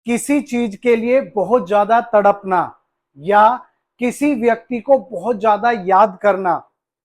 किसी चीज के लिए बहुत ज्यादा तड़पना, या किसी व्यक्ति को बहुत ज्यादा याद करना,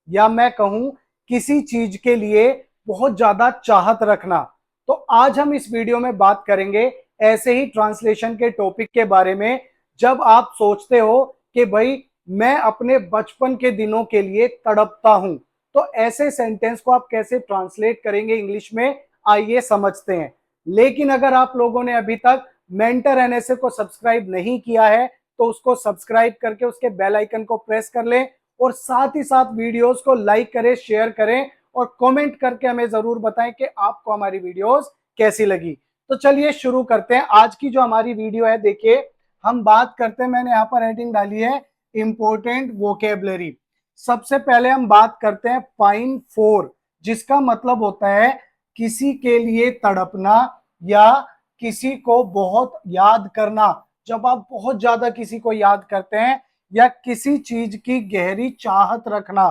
या मैं कहूं किसी चीज के लिए बहुत ज्यादा चाहत रखना। तो आज हम इस वीडियो में बात करेंगे ऐसे ही ट्रांसलेशन के टॉपिक के बारे में। जब आप सोचते हो कि भाई मैं अपने बचपन के दिनों के लिए तड़पता हूं, तो ऐसे सेंटेंस को आप कैसे ट्रांसलेट करेंगे इंग्लिश में, आइए समझते हैं। लेकिन अगर आप लोगों ने अभी तक मेंटर एनएसए को सब्सक्राइब नहीं किया है तो उसको सब्सक्राइब करके उसके बेल आइकन को प्रेस कर लें, और साथ ही साथ वीडियोस को लाइक करें, शेयर करें और कमेंट करके हमें जरूर बताएं कि आपको हमारी वीडियोस कैसी लगी। तो चलिए शुरू करते हैं आज की जो हमारी वीडियो है। देखिए, हम बात करते हैं, मैंने यहाँ पर हेडिंग डाली है इंपॉर्टेंट वोकेबलरी। सबसे पहले हम बात करते हैं पाइन फॉर, जिसका मतलब होता है किसी के लिए तड़पना या किसी को बहुत याद करना। जब आप बहुत ज्यादा किसी को याद करते हैं या किसी चीज की गहरी चाहत रखना।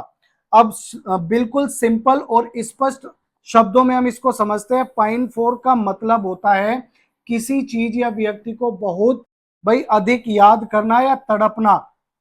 अब बिल्कुल सिंपल और स्पष्ट शब्दों में हम इसको समझते हैं। पाइन फॉर का मतलब होता है किसी चीज या व्यक्ति को बहुत भाई अधिक याद करना या तड़पना।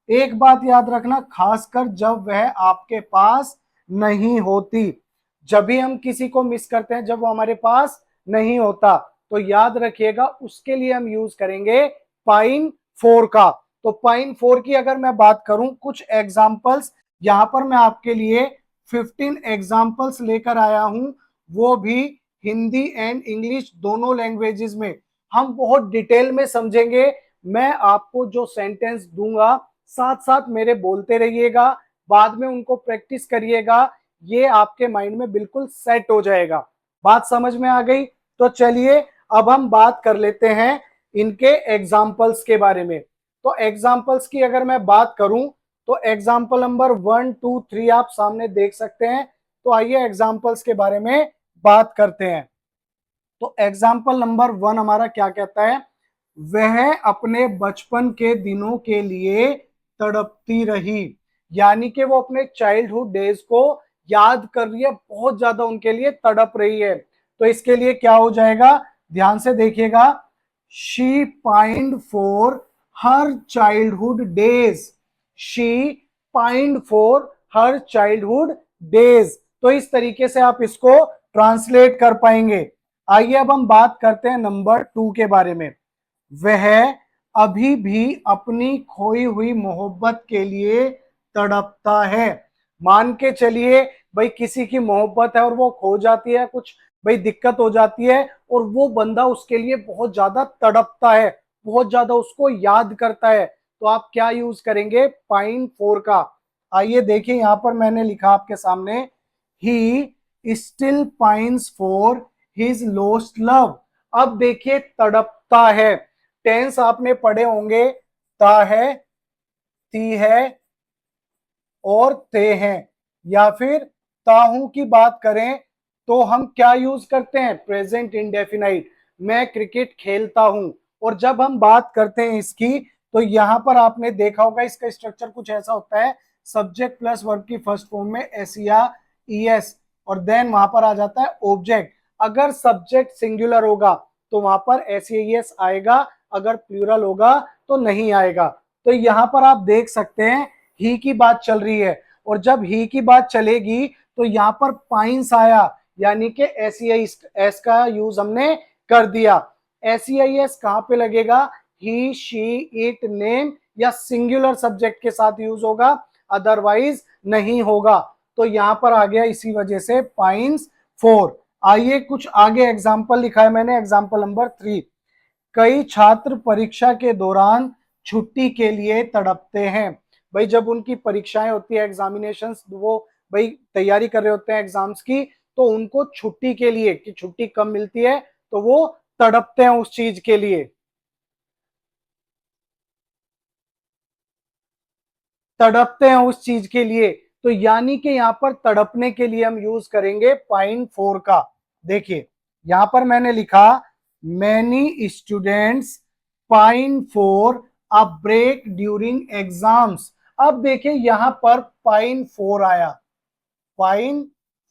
एक बात याद रखना, खासकर जब वह आपके पास नहीं होती। जब भी हम किसी को मिस करते हैं, जब वो हमारे पास नहीं होता, तो याद रखिएगा उसके लिए हम यूज करेंगे पाइन फोर का। तो पाइन फोर की अगर मैं बात करूं, कुछ एग्जांपल्स यहां पर मैं आपके लिए 15 एग्जांपल्स लेकर आया हूं, वो भी हिंदी एंड इंग्लिश दोनों लैंग्वेजेस में। हम बहुत डिटेल में समझेंगे। मैं आपको जो सेंटेंस दूंगा साथ साथ मेरे बोलते रहिएगा, बाद में उनको प्रैक्टिस करिएगा, ये आपके माइंड में बिल्कुल सेट हो जाएगा। बात समझ में आ गई? तो चलिए अब हम बात कर लेते हैं इनके एग्जाम्पल्स के बारे में। तो एग्जाम्पल्स की अगर मैं बात करूं तो एग्जाम्पल नंबर 1, 2, 3 आप सामने देख सकते हैं। तो आइए एग्जाम्पल्स के बारे में बात करते हैं। तो एग्जाम्पल नंबर 1 हमारा क्या कहता है? वह अपने बचपन के दिनों के लिए तड़पती रही, यानी कि वो अपने चाइल्डहुड डेज को याद कर रही है, बहुत ज्यादा उनके लिए तड़प रही है। तो इसके लिए क्या हो जाएगा, ध्यान से देखिएगा। She pined for her childhood days. She pined for her childhood days. तो इस तरीके से आप इसको ट्रांसलेट कर पाएंगे। आइए अब हम बात करते हैं नंबर 2 के बारे में। वह अभी भी अपनी खोई हुई मोहब्बत के लिए तड़पता है। मान के चलिए भाई किसी की मोहब्बत है और वो खो जाती है, कुछ भाई दिक्कत हो जाती है, और वो बंदा उसके लिए बहुत ज्यादा तड़पता है, बहुत ज्यादा उसको याद करता है। तो आप क्या यूज करेंगे? पाइन फोर का। आइए देखिए, यहां पर मैंने लिखा आपके सामने, he still pines for his lost love. अब देखिए, तड़पता है, टेंस आपने पढ़े होंगे, ता है, ती है और ते हैं। या फिर ताहू की बात करें तो हम क्या यूज करते हैं? Present indefinite. मैं क्रिकेट खेलता हूं। और जब हम बात करते हैं इसकी, तो यहां पर आपने देखा होगा इसका स्ट्रक्चर कुछ ऐसा होता है, सब्जेक्ट प्लस वर्ब की फर्स्ट फॉर्म में एस या ईएस, और देन वहां पर आ जाता है ऑब्जेक्ट। अगर सब्जेक्ट सिंगुलर होगा तो वहां पर एस एस आएगा, अगर प्लूरल होगा तो नहीं आएगा। तो यहां पर आप देख सकते हैं ही की बात चल रही है, और जब ही की बात चलेगी तो यहाँ पर पाइंस आया, यानी कि एस का यूज हमने कर दिया। एस कहां पे लगेगा? ही, शी, इट, नेम या सिंगुलर सब्जेक्ट के साथ यूज होगा, अदरवाइज नहीं होगा। तो यहां पर आ गया इसी वजह से पाइंस फोर। आइए कुछ आगे एग्जाम्पल लिखा है मैंने, एग्जाम्पल नंबर 3। कई छात्र परीक्षा के दौरान छुट्टी के लिए तड़पते हैं। भाई जब उनकी परीक्षाएं होती है, एग्जामिनेशंस, वो भाई तैयारी कर रहे होते हैं एग्जाम्स की, तो उनको छुट्टी के लिए, कि छुट्टी कब मिलती है, तो वो तड़पते हैं उस चीज के लिए, तड़पते हैं उस चीज के लिए। तो यानी कि यहां पर तड़पने के लिए हम यूज करेंगे पाइन फोर का। देखिए यहां पर मैंने लिखा, many students pine for a break during exams. अब देखिए यहां पर पाइन फोर आया, पाइन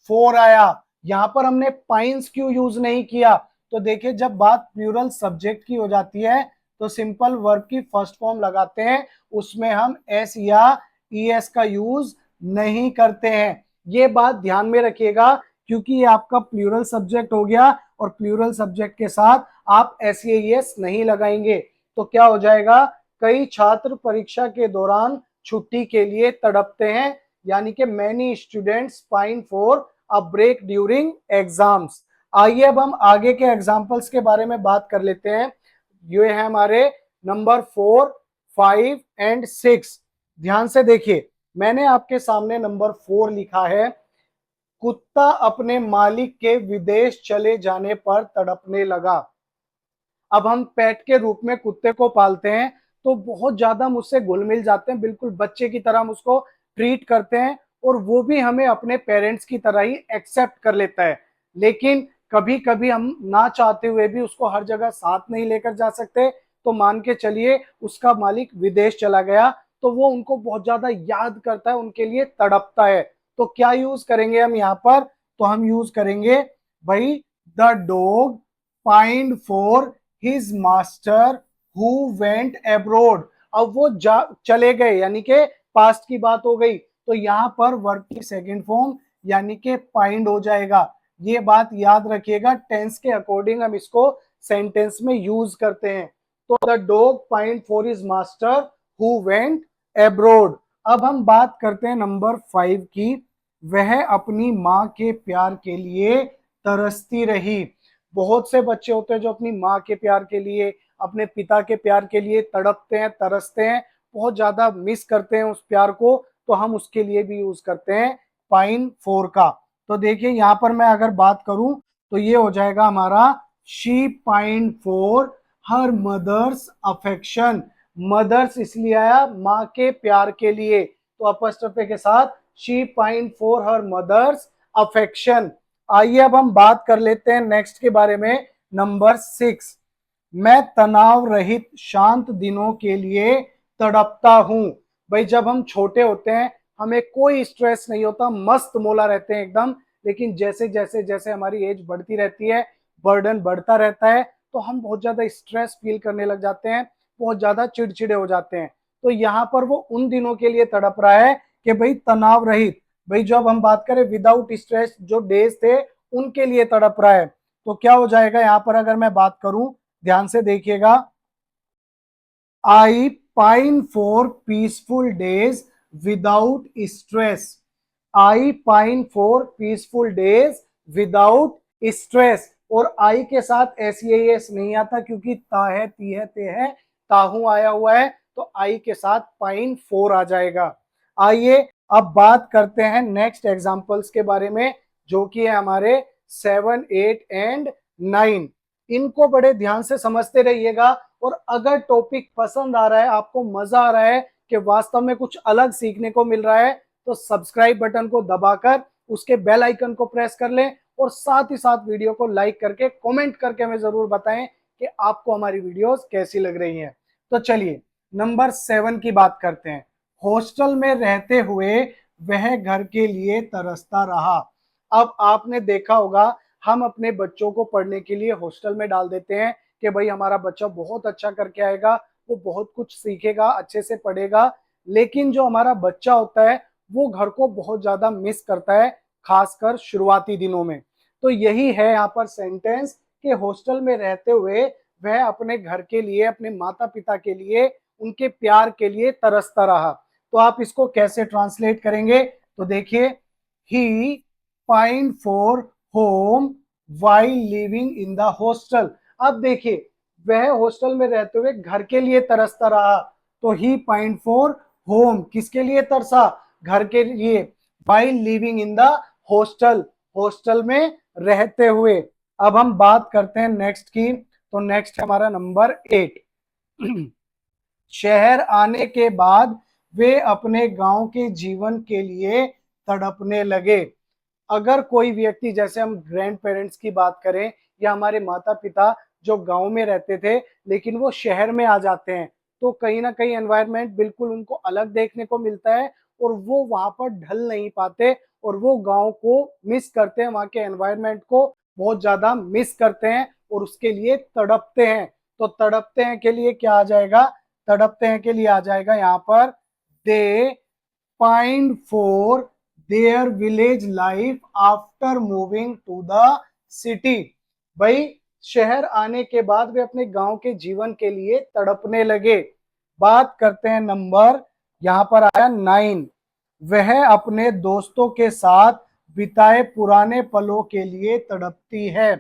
फोर आया। यहां पर हमने पाइन्स क्यों यूज नहीं किया? तो देखिए जब बात प्लूरल सब्जेक्ट की हो जाती है तो सिंपल वर्ब की फर्स्ट फॉर्म लगाते हैं, उसमें हम एस या ईएस का यूज नहीं करते हैं। ये बात ध्यान में रखिएगा क्योंकि ये आपका प्लूरल सब्जेक्ट हो गया और प्लूरल सब्जेक्ट के साथ आप एस या ईएस नहीं लगाएंगे तो क्या हो जाएगा, कई छात्र परीक्षा के दौरान छुट्टी के लिए तड़पते हैं, यानी कि many students pine for a break during exams. आइए अब हम आगे के एग्जाम्पल्स के बारे में बात कर लेते हैं। ये है हमारे नंबर 4, 5 एंड 6। ध्यान से देखिए, मैंने आपके सामने नंबर 4 लिखा है, कुत्ता अपने मालिक के विदेश चले जाने पर तड़पने लगा। अब हम पेट के रूप में कुत्ते को पालते हैं तो बहुत ज्यादा मुझसे घुल मिल जाते हैं, बिल्कुल बच्चे की तरह हम उसको ट्रीट करते हैं और वो भी हमें अपने पेरेंट्स की तरह ही एक्सेप्ट कर लेता है। लेकिन कभी कभी हम ना चाहते हुए भी उसको हर जगह साथ नहीं लेकर जा सकते, तो मान के चलिए उसका मालिक विदेश चला गया तो वो उनको बहुत ज्यादा याद करता है, उनके लिए तड़पता है। तो क्या यूज करेंगे हम यहाँ पर, तो हम यूज करेंगे भाई, the dog pined for his master who went abroad. अब वो चले गए, यानी कि पास्ट की बात हो गई, तो यहां पर वर्ब की सेकंड फॉर्म यानी कि पाइंड हो जाएगा। ये बात याद रखिएगा, टेंस के अकॉर्डिंग हम इसको सेंटेंस में यूज करते हैं। तो the dog pined for his master who went abroad. अब हम बात करते हैं नंबर 5 की, वह अपनी माँ के प्यार के लिए तरसती रही। बहुत से बच्चे होते हैं जो अपनी माँ के प्यार के लिए, अपने पिता के प्यार के लिए तड़पते हैं, तरसते हैं, बहुत ज्यादा मिस करते हैं उस प्यार को, तो हम उसके लिए भी यूज करते हैं पाइन फोर का। तो देखिए यहाँ पर मैं अगर बात करूं तो ये हो जाएगा हमारा, she pine for her mother's affection. Mother's इसलिए आया माँ के प्यार के लिए, तो अपस्ट्रोफे के साथ she pine for her mother's affection. आइए अब हम बात कर लेते हैं नेक्स्ट के बारे में, नंबर 6। मैं तनाव रहित शांत दिनों के लिए तड़पता हूं। भाई जब हम छोटे होते हैं हमें कोई स्ट्रेस नहीं होता, मस्त मोला रहते हैं एकदम, लेकिन जैसे जैसे जैसे हमारी एज बढ़ती रहती है, बर्डन बढ़ता रहता है, तो हम बहुत ज्यादा स्ट्रेस फील करने लग जाते हैं, बहुत ज्यादा चिड़चिड़े हो जाते हैं। तो यहाँ पर वो उन दिनों के लिए तड़प रहा है कि भाई तनाव रहित, भाई जब हम बात करें विदाउट स्ट्रेस जो डेज थे उनके लिए तड़प रहा है। तो क्या हो जाएगा यहाँ पर अगर मैं बात करूं, ध्यान से देखिएगा, I pine for peaceful days without stress. I pine for peaceful days without stress. और आई के साथ एस नहीं आता क्योंकि ता है, ती है, ते है, ताहू आया हुआ है, तो आई के साथ पाइन फोर आ जाएगा। आइए अब बात करते हैं नेक्स्ट एग्जांपल्स के बारे में, जो कि है हमारे 7, 8 एंड 9। इनको बड़े ध्यान से समझते रहिएगा, और अगर टॉपिक पसंद आ रहा है, आपको मजा आ रहा है कि वास्तव में कुछ अलग सीखने को मिल रहा है, तो सब्सक्राइब बटन को दबाकर उसके बेल आइकन को प्रेस कर लें और साथ ही साथ वीडियो को लाइक करके कमेंट करके हमें जरूर बताएं कि आपको हमारी वीडियोस कैसी लग रही हैं। तो चलिए नंबर 7 की बात करते हैं। हॉस्टल में रहते हुए वह घर के लिए तरसता रहा। अब आपने देखा होगा, हम अपने बच्चों को पढ़ने के लिए हॉस्टल में डाल देते हैं कि भाई हमारा बच्चा बहुत अच्छा करके आएगा, वो बहुत कुछ सीखेगा, अच्छे से पढ़ेगा, लेकिन जो हमारा बच्चा होता है वो घर को बहुत ज्यादा मिस करता है, खासकर शुरुआती दिनों में। तो यही है यहाँ पर सेंटेंस कि हॉस्टल में रहते हुए वह अपने घर के लिए, अपने माता पिता के लिए, उनके प्यार के लिए तरसता रहा। तो आप इसको कैसे ट्रांसलेट करेंगे, तो देखिए, he pined for home while living in the hostel. अब देखिए, वह हॉस्टल में रहते हुए घर के लिए तरसता रहा, तो ही पाइंड फॉर होम, किसके लिए तरसा, घर के लिए, while living in the hostel, hostel में रहते हुए। अब हम बात करते हैं नेक्स्ट की, तो नेक्स्ट हमारा नंबर 8। शहर आने के बाद वे अपने गांव के जीवन के लिए तड़पने लगे। अगर कोई व्यक्ति, जैसे हम ग्रैंड पेरेंट्स की बात करें या हमारे माता पिता जो गांव में रहते थे लेकिन वो शहर में आ जाते हैं, तो कहीं ना कहीं एनवायरनमेंट बिल्कुल उनको अलग देखने को मिलता है और वो वहां पर ढल नहीं पाते और वो गांव को मिस करते हैं, वहां के एनवायरनमेंट को बहुत ज्यादा मिस करते हैं, और उसके लिए तड़पते हैं। तो तड़पते हैं के लिए क्या आ जाएगा, तड़पते हैं के लिए आ जाएगा यहाँ पर they pined for their village life after moving to the city. भाई शहर आने के बाद वे अपने गांव के जीवन के लिए तड़पने लगे। बात करते हैं नंबर, यहां पर आया 9, वह अपने दोस्तों के साथ बिताए पुराने पलों के लिए तड़पती है।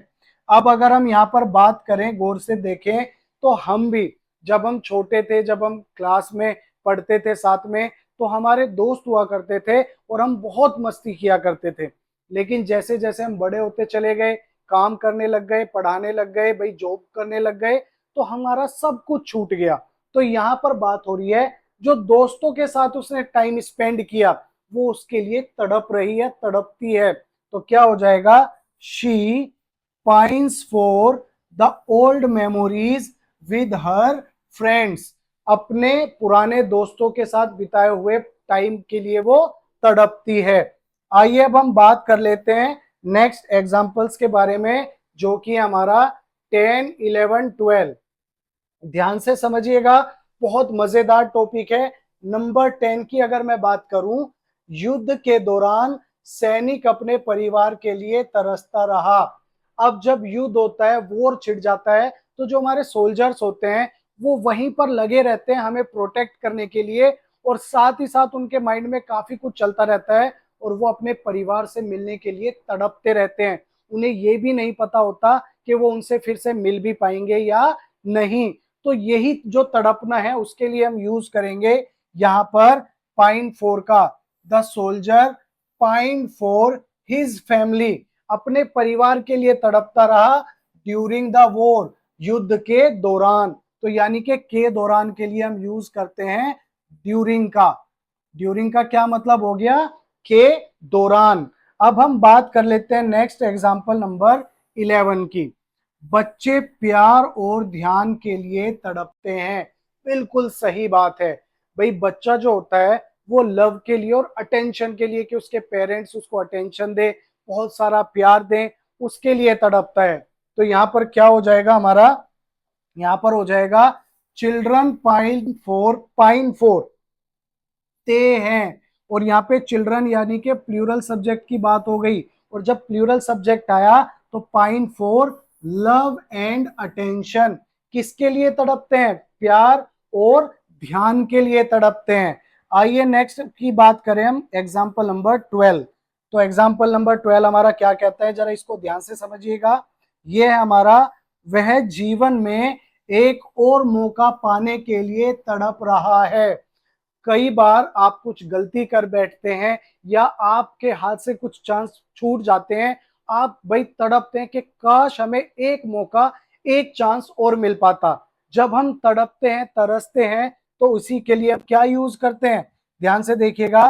अब अगर हम यहाँ पर बात करें, गौर से देखें, तो हम भी जब हम छोटे थे, जब हम क्लास में पढ़ते थे साथ में, तो हमारे दोस्त हुआ करते थे और हम बहुत मस्ती किया करते थे। लेकिन जैसे जैसे हम बड़े होते चले गए, काम करने लग गए, पढ़ाने लग गए, भाई जॉब करने लग गए, तो हमारा सब कुछ छूट गया। तो यहाँ पर बात हो रही है, जो दोस्तों के साथ उसने टाइम स्पेंड किया वो उसके लिए तड़प रही है, तड़पती है। तो क्या हो जाएगा, she pines for the old memories with her friends. अपने पुराने दोस्तों के साथ बिताए हुए टाइम के लिए वो तड़पती है। आइए अब हम बात कर लेते हैं नेक्स्ट एग्जांपल्स के बारे में, जो कि हमारा 10, 11, 12। ध्यान से समझिएगा, बहुत मजेदार टॉपिक है। नंबर 10 की अगर मैं बात करूं, युद्ध के दौरान सैनिक अपने परिवार के लिए तरसता रहा। अब जब युद्ध होता है, वॉर छिड़ जाता है, तो जो हमारे सोल्जर्स होते हैं वो वहीं पर लगे रहते हैं हमें प्रोटेक्ट करने के लिए, और साथ ही साथ उनके माइंड में काफी कुछ चलता रहता है और वो अपने परिवार से मिलने के लिए तड़पते रहते हैं। उन्हें ये भी नहीं पता होता कि वो उनसे फिर से मिल भी पाएंगे या नहीं। तो यही जो तड़पना है उसके लिए हम यूज करेंगे यहां पर पाइन फोर का। The soldier pine for his family, अपने परिवार के लिए तड़पता रहा ड्यूरिंग द वॉर, युद्ध के दौरान। तो यानी के दौरान के लिए हम यूज करते हैं ड्यूरिंग का। ड्यूरिंग का क्या मतलब हो गया, के दौरान। अब हम बात कर लेते हैं नेक्स्ट एग्जांपल नंबर 11 की। बच्चे प्यार और ध्यान के लिए तड़पते हैं। बिल्कुल सही बात है। भाई बच्चा जो होता है वो लव के लिए और अटेंशन के लिए, कि उसके पेरेंट्स उसको अटेंशन दे, बहुत सारा प्यार दें, उसके लिए तड़पता है। तो यहाँ पर क्या हो जाएगा हमारा, यहाँ पर हो जाएगा चिल्ड्रन पाइन फोर ते हैं। और यहाँ पे चिल्ड्रन यानी कि प्लूरल सब्जेक्ट की बात हो गई, और जब प्लूरल सब्जेक्ट आया तो pine for love and attention, किसके लिए तड़पते हैं, प्यार और ध्यान के लिए तड़पते हैं। आइए नेक्स्ट की बात करें हम, एग्जाम्पल नंबर 12। तो एग्जाम्पल नंबर 12 हमारा क्या कहता है, जरा इसको ध्यान से समझिएगा। ये है हमारा, वह जीवन में एक और मौका पाने के लिए तड़प रहा है। कई बार आप कुछ गलती कर बैठते हैं या आपके हाथ से कुछ चांस छूट जाते हैं, आप भाई तड़पते हैं कि काश हमें एक मौका, एक चांस और मिल पाता। जब हम तड़पते हैं, तरसते हैं, तो उसी के लिए हम क्या यूज करते हैं, ध्यान से देखिएगा,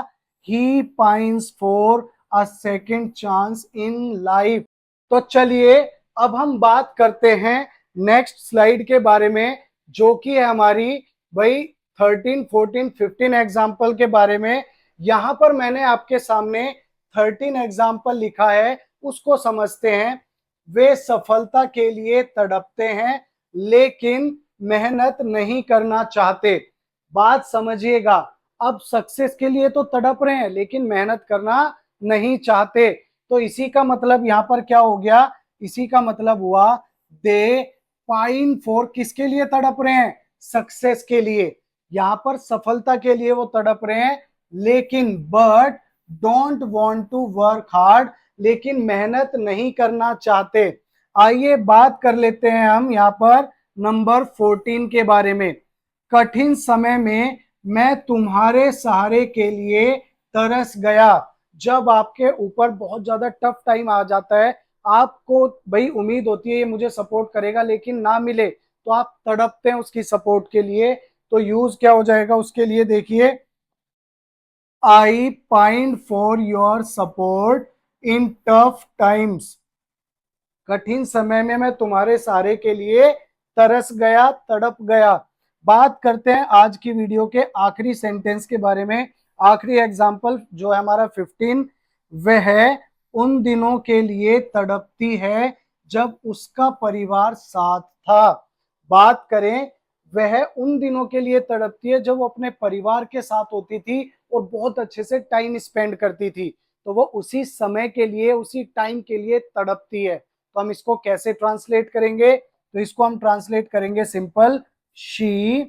he pines for a second chance in life. तो चलिए अब हम बात करते हैं नेक्स्ट स्लाइड के बारे में, जो कि है हमारी भाई 13, 14, 15 एग्जाम्पल के बारे में। यहां पर मैंने आपके सामने 13 एग्जाम्पल लिखा है, उसको समझते हैं। वे सफलता के लिए तड़पते हैं लेकिन मेहनत नहीं करना चाहते। बात समझिएगा, अब सक्सेस के लिए तो तड़प रहे हैं लेकिन मेहनत करना नहीं चाहते। तो इसी का मतलब यहां पर क्या हो गया, इसी का मतलब हुआ दे पाइन फॉर, किसके लिए तड़प रहे हैं, सक्सेस के लिए। यहां पर सफलता के लिए वो तड़प रहे हैं, लेकिन but don't want to work hard, लेकिन मेहनत नहीं करना चाहते। आइए बात कर लेते हैं हम यहां पर नंबर 14 के बारे में। कठिन समय में मैं तुम्हारे सहारे के लिए तरस गया। जब आपके ऊपर बहुत ज्यादा टफ टाइम आ जाता है, आपको भाई उम्मीद होती है ये मुझे सपोर्ट करेगा, लेकिन ना मिले तो आप तड़पते हैं उसकी सपोर्ट के लिए। तो यूज क्या हो जाएगा उसके लिए, देखिए, I pined for your support in tough times. कठिन समय में मैं तुम्हारे सहारे के लिए तरस गया, तड़प गया। बात करते हैं आज की वीडियो के आखिरी सेंटेंस के बारे में। आखिरी एग्जाम्पल जो है हमारा 15, वह उन दिनों के लिए तड़पती है जब उसका परिवार साथ था। बात करें वह उन दिनों के लिए तड़पती है जब वो अपने परिवार के साथ होती थी और बहुत अच्छे से टाइम स्पेंड करती थी। तो वो उसी समय के लिए, उसी टाइम के लिए तड़पती है। तो हम इसको कैसे ट्रांसलेट करेंगे? तो इसको हम ट्रांसलेट करेंगे सिंपल, शी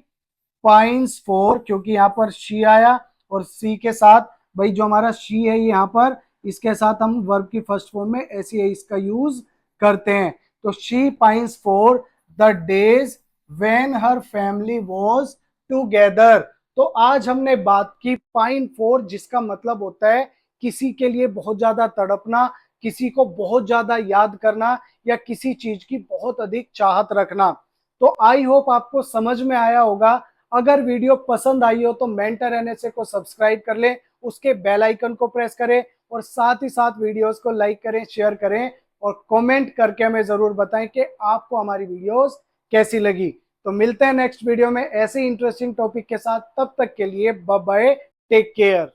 पाइन्स फॉर, क्योंकि यहाँ पर शी आया और सी के साथ भाई जो हमारा शी है यहाँ पर, इसके साथ हम वर्ब की फर्स्ट फॉर्म में ऐसी इसका यूज करते हैं। तो she pines for the days when her family was together. तो आज हमने बात की पाइन फॉर, जिसका मतलब होता है किसी के लिए बहुत ज्यादा तड़पना, किसी को बहुत ज्यादा याद करना या किसी चीज की बहुत अधिक चाहत रखना। तो आई होप आपको समझ में आया होगा। अगर वीडियो पसंद आई हो तो मेंटर एनएसए को सब्सक्राइब कर लें, उसके बेल आइकन को प्रेस करें और साथ ही साथ वीडियोस को लाइक करें, शेयर करें और कमेंट करके हमें जरूर बताएं कि आपको हमारी वीडियोस कैसी लगी। तो मिलते हैं नेक्स्ट वीडियो में ऐसे इंटरेस्टिंग टॉपिक के साथ। तब तक के लिए बाय बाय, टेक केयर।